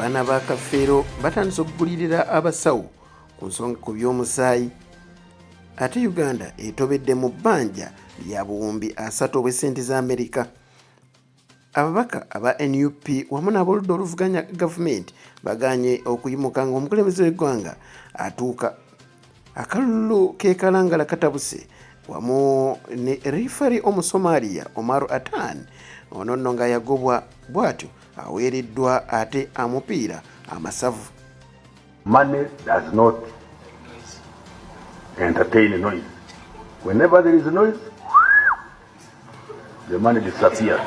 abaana ba Kafeero batandise okugulirira abasawo ku nsonga ku by'omusaayi, ate Uganda etobedde mu bbanja lya buwumbi 3 obw'essente za Amerika. Ababaka aba NUP wamu n'aboludda oluvuganya gavumenti baganye okuyimuka ng'omukulembeze w'eggwanga atuuka. Akalulu k'ekalangala katabuse wamu ne rifari Omusomalia Omar Atan ono nno nga yagobwa bw'atyo aweereddwa ate amupiira amasavu. Money does not entertain noise. Whenever there is noise, the money disappears.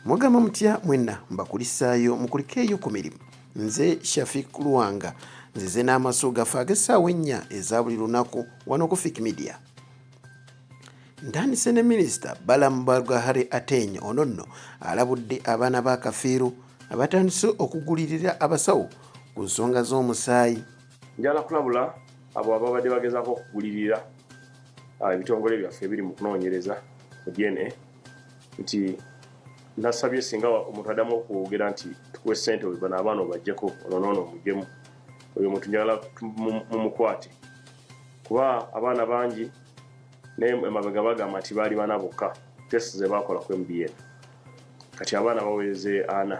Mugamba mutya mwenna mbakulisaayo mukulikeeyo ku mirimu. Nze Shafik Luwanga nzize n'amaso gafe ag'essaawa 4 eza buli lunaku wano ku Fik Media. Ndandise ne Minisita Balaam Barugahare Atenya ono nno alabudde abaana ba Kafeero abatandise okugulirira abasawo ku nsonga z'omusaayi. Njala kulabula abo ababadde bagezaako okugulirira ebitongole byaffe ebiri mu kunoonyereza mu DNA nti nasabye singa omuntu addamu okwogera nti tukuwe ssente we bano abaana obaggyeko onoono omugemu oyo omuntu njagala mumukwate kuba abaana bangi emabega bagamba nti baali bana bokka test ze baakola ku MBN kati abaana baweze 4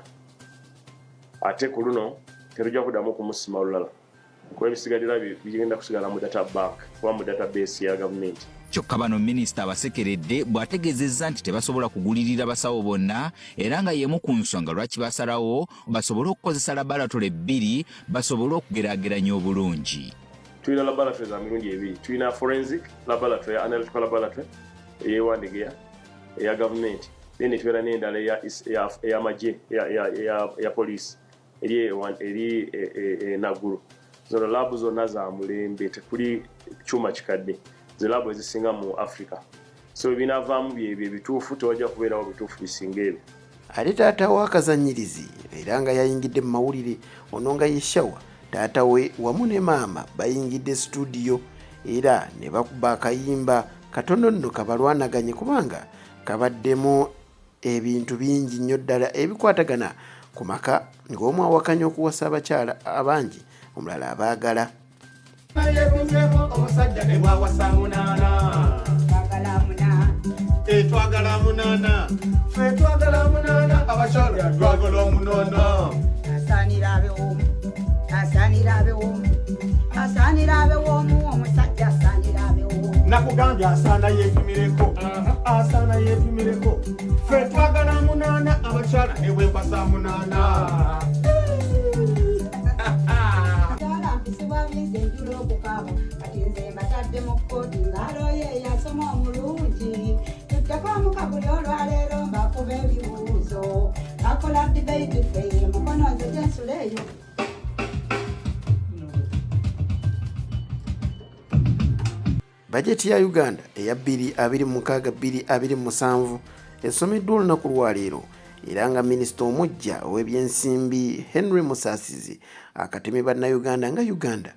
ate ku luno terujja kuddamu okumusima olulala kuba ebisigadira bigenda kusigala mu data bank kuba mu database ya gavumenti. Kyokka bano minisita abasekeredde bw'ategeezezza nti tebasobola kugulirira basawo bonna era nga y'emu ku nsonga lwaki basalawo basobole okukozesa laboratole 2 basobole okugeraageranya obulungi. Tulina laboratory za mirundi 2. Tulina forensic laboratory, analytical laboratory eyewandiga eya gavumenti, then tulina n'endala ey'amagye ya police eri Naguru. Zino labu zonna za mulembe tekuli kyuma kikadde. Zilabu ezisinga mu Africa. So binavaamu byebyo ebituufu tewajja kubeerawo bituufu bisinga ebyo. Ate taata wa akazannyirizi era nga yayingidde mu mawulire ono nga yeshawa taata we wamu ne maama bayingidde studio era ne bakuba akayimba katono nno kabalwanaganye kubanga kabaddemu ebintu bingi nnyo ddala ebikwatagana ku maka ng'omu awakanya okuwasa abakyala abangi omulala abaagala. Twagala munana abakyala twagala munana asaanira abewomu omusajja asaanira abewomu nakugambye asaana yeepimireko ffe twagala munana abakyala ne bwembasa munana. Bajeti ya Uganda eya 2026-2027 esomeddwa olunaku lwaleero era nga minisita omuggya ow'ebyensimbi Henry Musasizi akatemye bannayuganda nga Uganda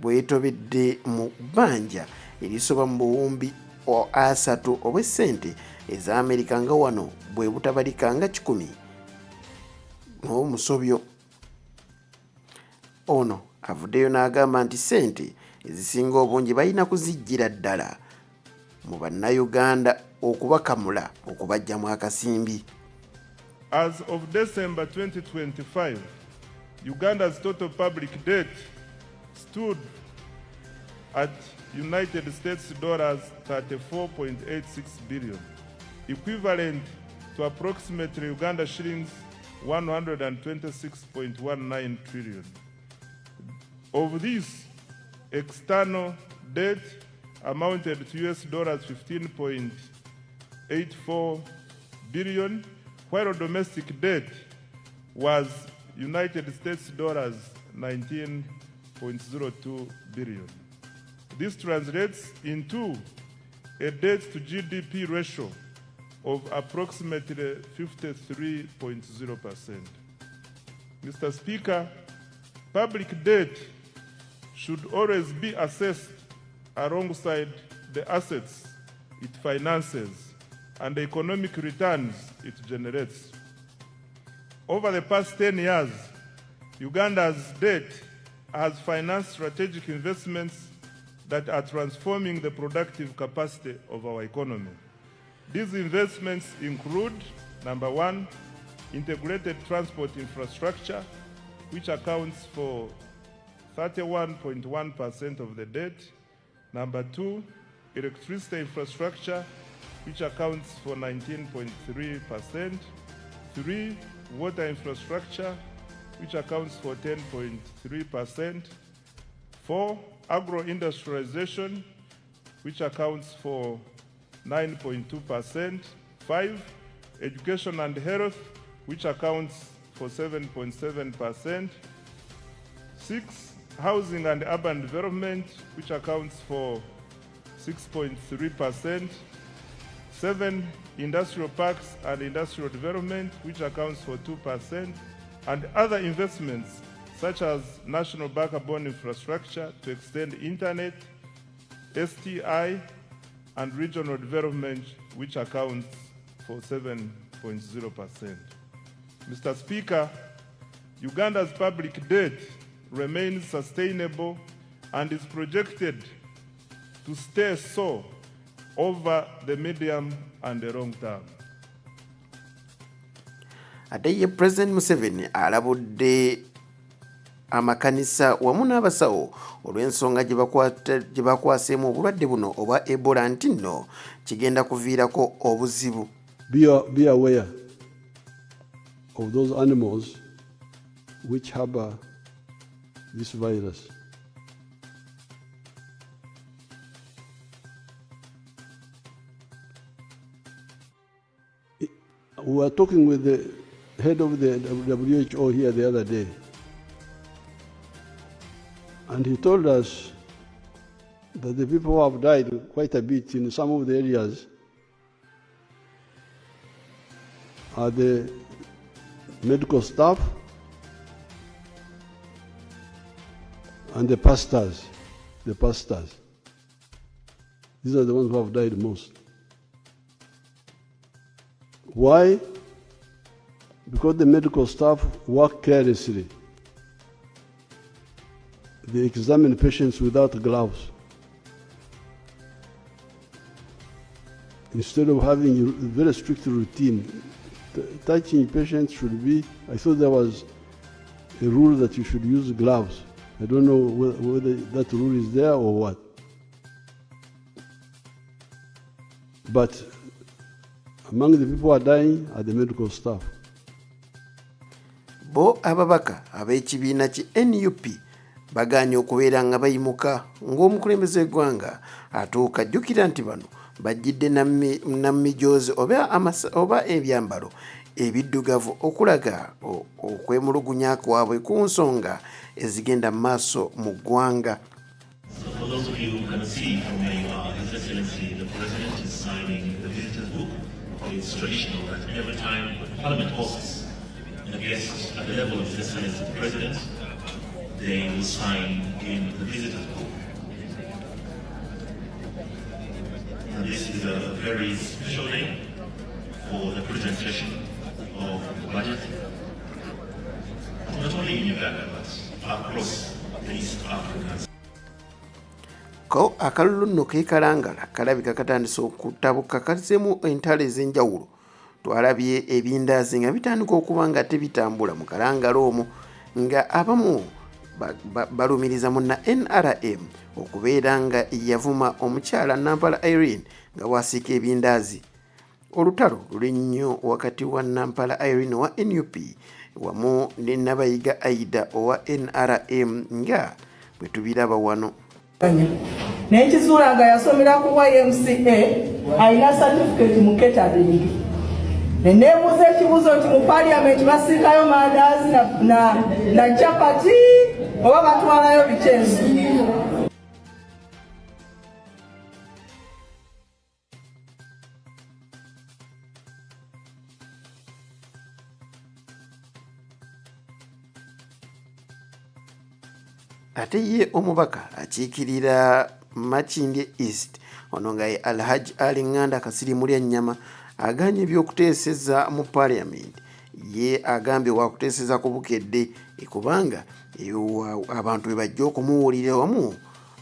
bwetobedde mu bbanja erisoba mu buwumbi 3 obw'essente eza Amerika nga wano bwe butabalika nga 10 n'omusobyo. Ono avuddeyo n'agamba nti ssente ezisinga obungi balina kuzijjira ddala mu bannayuganda okubakamula okubajjamu akasimbi. As of December 2025, Uganda's total public debt stood at United States dollars 34.86 billion, equivalent to approximately Uganda shillings 126.19 trillion. Of this, external debt amounted to US dollars 15.84 billion, while domestic debt was United States dollars 19.02 billion. This translates into a debt to GDP ratio of approximately 53.0%. Mr. Speaker, public debt should always be assessed alongside the assets it finances and the economic returns it generates. Over the past 10 years, Uganda's debt has financed strategic investments that are transforming the productive capacity of our economy. These investments include, number one, integrated transport infrastructure, which accounts for 31.1% of the debt. Number two, electricity infrastructure, which accounts for 19.3%. Three, water infrastructure, which accounts for 10.3%. Four, agro-industrialization, which accounts for 9.2%. Five, education and health, which accounts for 7.7%. Six, housing and urban development, which accounts for 6.3%. Seven, industrial parks and industrial development, which accounts for 2%. And other investments, such as national backbone infrastructure to extend internet, STI, and regional development, which accounts for 7.0%. Mr. Speaker, Uganda's public debt remains sustainable and is projected to stay so over the medium and the long term. Ate ye President Museveni alabudde amakanisa wamu n'abasawo olw'ensonga gye bakwaseemu obulwadde buno oba Ebola nti nno kigenda kuviirako obuzibu. Be aware of those animals which harbor this virus. We were talking with the head of the WHO here the other day, and he told us that the people who have died quite a bit in some of the areas are the medical staff and the pastors. These are the ones who have died most. Why? Because the medical staff work carelessly. They examine patients without gloves. Instead of having a very strict routine, touching patients should be, I thought there was a rule that you should use gloves. I don't know whether that rule is there or what. But among the people who are dying are the medical staff. Bo ababaka ab'ekibiina ki NUP bagaanye okubeera nga bayimuka ng'omukulembeze w'eggwanga atuuka. Jjukira nti bano bajjidde namijoozi oba ebyambalo ebiddugavu okulaga okwemulugunya kwabwe ku nsonga ezigenda mu maaso mu ggwanga. For those of you who can see from where you are, His Excellency the President is signing the Visitor's Book. It's traditional that every time Parliament hosts a guest at the level of His Excellency the President, they will sign in the Visitor's Book. And this is a very special day for the presentation of the budget, not only in Uganda but across the East African. Ko akalulu nno keekalangala kalabika katandise okutabuka kazzeemu entalo ez'enjawulo. Twalabye ebindaazi nga bitandika okuba nga tebitambula mu kalangala omwo, nga abamu balumiriza munna NRM okubeera nga yavuma omukyala Nampala Irene nga bw'asiika ebindaazi. Olutalo luli nnyo wakati wa Nampala Irene owa NUP wamu ne Nabayiga Aida owa NRM nga bwe tubiraba wano. N'ekizuula nga yasomera ku YMCA alina certificate mu catering. Ne neebuuza ekibuuzo nti mu parliament basiikayo mandaazi na chapati oba batwalayo bikyensi. Ate ye omubaka akiikirira Makindye East ono nga ye Alhaji Ali Nganda Kasiri Mulyannyama aganye ebyokuteeseza mu Parliament ye agambye wakuteeseza ku bukedde kubanga abantu bwe bajja okumuwulira wamu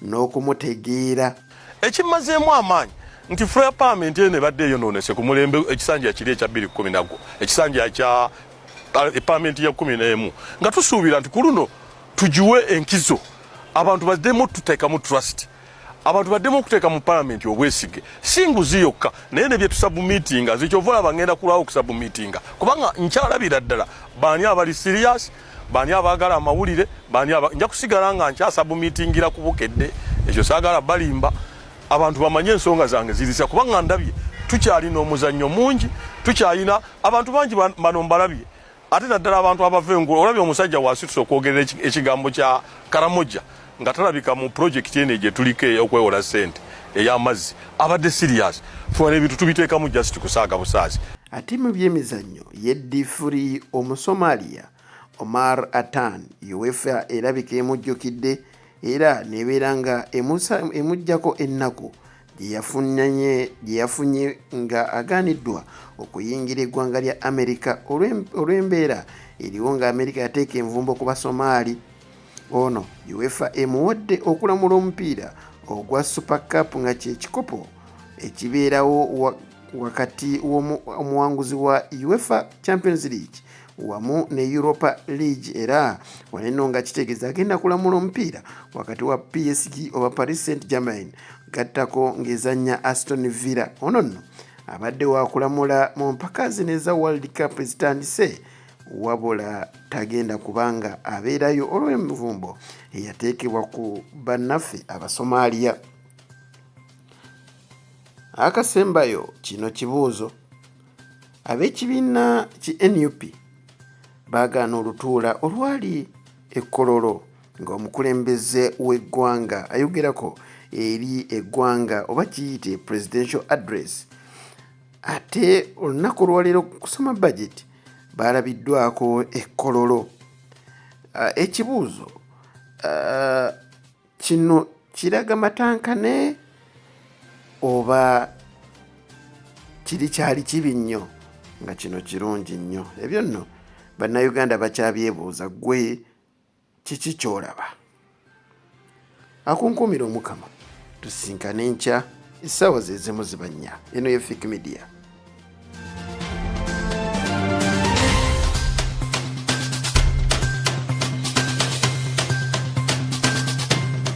n'okumutegeera. Ekimazeemu amaanyi nti Flare Parliament eno ebadde eyonoonese ku mulembe ekisanja kiri ekya 2010 nagwo ekisanja kya Parliament ya 11 nga tusuubira nti ku luno tugiwe enkizo abantu baddemu tuteekamu trust abantu baddemu okuteeka mu Parliament obwesige si nguzi yokka naye ne bye tusabumitinga zikyovola bagenda kulwawo okusabumitinga kubanga nkyalabira ddala baani abali serious baani abaagala amawulire baani nja kusigala nga nkyasabumitingira ku bukedde ekyo saagala balimba abantu bamanye ensonga zange zirisa kubanga ndabye tukyalina omuzannyo mungi tukyalina abantu bangi bano mbalabye ate naddala abantu abavengu olabye omusajja wasitusa okwogerera ekigambo kya Karamoja nga talabika mu project ene gye tuliko okwewola ssente ey'amazzi abadde serious tuwala ebintu tubiteekamu just kusaaga busaazi. Ate mu byemizannyo yeddifuri Omusomalia Omar Atan UEFA erabika emujjukidde era nebeera nga emujjako ennaku gye yafunye nga agaaniddwa okuyingira eggwanga lya Amerika olw'embeera eriwo nga Amerika yateeka envumbo ku Basomaali. Ono UEFA emuwadde okulamula omupiira ogwa Super Cup nga kyekikopo ekibeerawo wakati w'omuwanguzi wa UEFA Champions League wamu ne Europa League era waneno nga kitegeeza agenda kulamula omupiira wakati wa PSG oba Paris Saint-Germain gattako ng'ezannya Aston Villa. Ono nno abadde wakulamula mu mpaka zino eza World Cup ezitandise wabula tagenda kubanga abeerayo olw'envumbo eyateekebwa ku bannaffe Abasomalia. Akasembayo kino kibuuzo. Ab'ekibiina ki NUP baagaana olutuula olwali Kololo ng'omukulembeze w'eggwanga ayogerako eri eggwanga oba kiyite presidential address. Ate olunaku olwaleero kusoma budget balabiddwako Kololo. Ekibuuzo kino kiraga matankane oba kiri kyali kibi nnyo nga kino kirungi nnyo? Ebyo nno bannayuganda bakyabyebuuza. Gwe kiki kyolaba? Akunkumira Omukama tusinkane nkya essaawa ze zimu ziba nnya. Eno ye Fik Media.